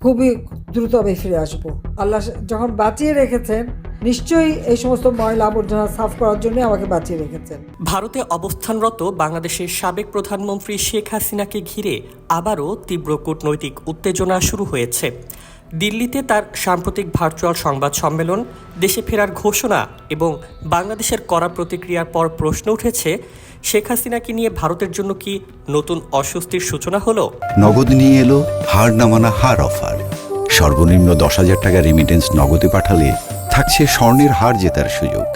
খুবই দ্রুত আমি ফিরে আসবো। আল্লাহ যখন বাঁচিয়ে রেখেছেন, নিশ্চয়ই এই সমস্ত ময়লা আবর্জনা সাফ করার জন্য আমাকে বাঁচিয়ে রেখেছেন। ভারতে অবস্থানরত বাংলাদেশের সাবেক প্রধানমন্ত্রী শেখ হাসিনাকে ঘিরে আবারও তীব্র কূটনৈতিক উত্তেজনা শুরু হয়েছে। দিল্লিতে তার সাম্প্রতিক ভার্চুয়াল সংবাদ সম্মেলন, দেশে ফেরার ঘোষণা এবং বাংলাদেশের কড়া প্রতিক্রিয়ার পর প্রশ্ন উঠেছে, শেখ হাসিনাকে নিয়ে ভারতের জন্য কি নতুন অস্বস্তির সূচনা হলো? নগদ নিয়ে এলো হার না মানা হার অফার। সর্বনিম্ন 10,000 টাকা রেমিটেন্স নগদে পাঠালে থাকছে স্বর্ণের হার জেতার সুযোগ।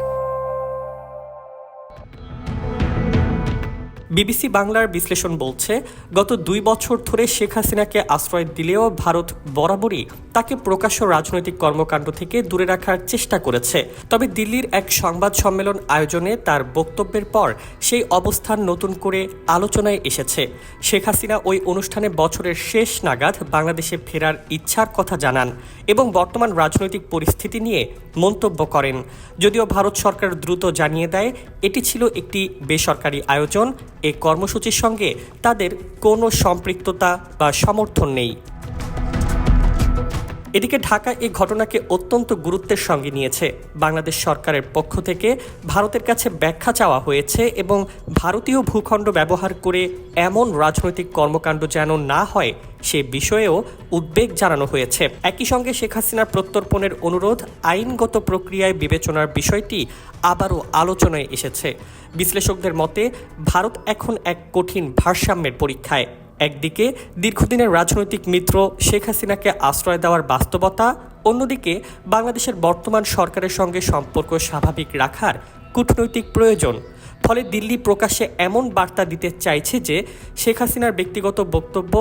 বিবিসি বাংলার বিশ্লেষণ বলছে, গত 2 বছর ধরে শেখ হাসিনাকে আশ্রয় দিলেও ভারত বরাবরই তাকে প্রকাশ্য রাজনৈতিক কর্মকাণ্ড থেকে দূরে রাখার চেষ্টা করেছে। তবে দিল্লির এক সংবাদ সম্মেলন আয়োজনে তার বক্তব্যের পর সেই অবস্থান নতুন করে আলোচনায় এসেছে। শেখ হাসিনা ওই অনুষ্ঠানে বছরের শেষ নাগাদ বাংলাদেশে ফেরার ইচ্ছার কথা জানান এবং বর্তমান রাজনৈতিক পরিস্থিতি নিয়ে মন্তব্য করেন। যদিও ভারত সরকার দ্রুত জানিয়ে দেয় এটি ছিল একটি বেসরকারি আয়োজন, এই কর্মসূচির সঙ্গে তাদের কোনো সম্পৃক্ততা বা সমর্থন নেই। এদিকে ঢাকা এই ঘটনাকে অত্যন্ত গুরুত্বের সঙ্গে নিয়েছে। বাংলাদেশ সরকারের পক্ষ থেকে ভারতের কাছে ব্যাখ্যা চাওয়া হয়েছে এবং ভারতীয় ভূখণ্ড ব্যবহার করে এমন রাজনৈতিক কর্মকাণ্ড যেন না হয় সে বিষয়েও উদ্বেগ জানানো হয়েছে। একই সঙ্গে শেখ হাসিনার প্রত্যর্পণের অনুরোধ আইনগত প্রক্রিয়ায় বিবেচনার বিষয়টি আবারও আলোচনায় এসেছে। বিশ্লেষকদের মতে ভারত এখন এক কঠিন ভারসাম্যের পরীক্ষায়। একদিকে দীর্ঘদিনের রাজনৈতিক মিত্র শেখ হাসিনাকে আশ্রয় দেওয়ার বাস্তবতা, অন্যদিকে বাংলাদেশের বর্তমান সরকারের সঙ্গে সম্পর্ক স্বাভাবিক রাখার কূটনৈতিক প্রয়োজন। ফলে দিল্লি প্রকাশ্যে এমন বার্তা দিতে চাইছে যে শেখ হাসিনার ব্যক্তিগত বক্তব্য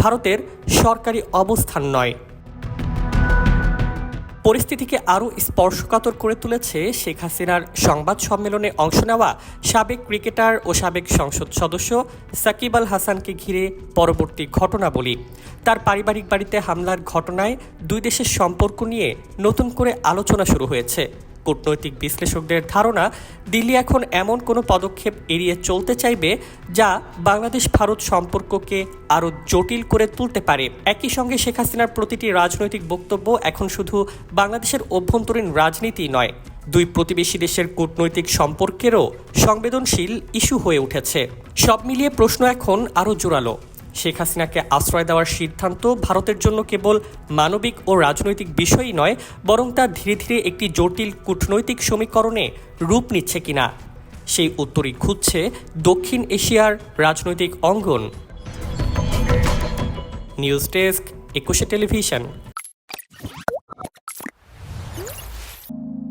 ভারতের সরকারি অবস্থান নয়। পরিস্থিতিকে আরও স্পর্শকাতর করে তুলেছে শেখ হাসিনার সংবাদ সম্মেলনে অংশ নেওয়া সাবেক ক্রিকেটার ও সাবেক সংসদ সদস্য সাকিব আল হাসানকে ঘিরে পরবর্তী ঘটনাবলী। তার পারিবারিক বাড়িতে হামলার ঘটনায় দুই দেশের সম্পর্ক নিয়ে নতুন করে আলোচনা শুরু হয়েছে। কূটনৈতিক বিশ্লেষকদের ধারণা, দিল্লি এখন এমন কোনো পদক্ষেপ এড়িয়ে চলতে চাইবে যা বাংলাদেশ ভারত সম্পর্ককে আরও জটিল করে তুলতে পারে। একই সঙ্গে শেখ হাসিনার প্রতিটি রাজনৈতিক বক্তব্য এখন শুধু বাংলাদেশের অভ্যন্তরীণ রাজনীতি নয়, দুই প্রতিবেশী দেশের কূটনৈতিক সম্পর্কেরও সংবেদনশীল ইস্যু হয়ে উঠেছে। সব মিলিয়ে প্রশ্ন এখন আরও জোরালো। শেখ হাসিনাকে আশ্রয় দেওয়ার সিদ্ধান্ত ভারতের জন্য কেবল মানবিক ও রাজনৈতিক বিষয়ই নয়, বরং তা ধীরে ধীরে একটি জটিল কূটনৈতিক সমীকরণে রূপ নিচ্ছে কিনা সেই উত্তরই খুঁজছে দক্ষিণ এশিয়ার রাজনৈতিক অঙ্গন। News desk, 21 television.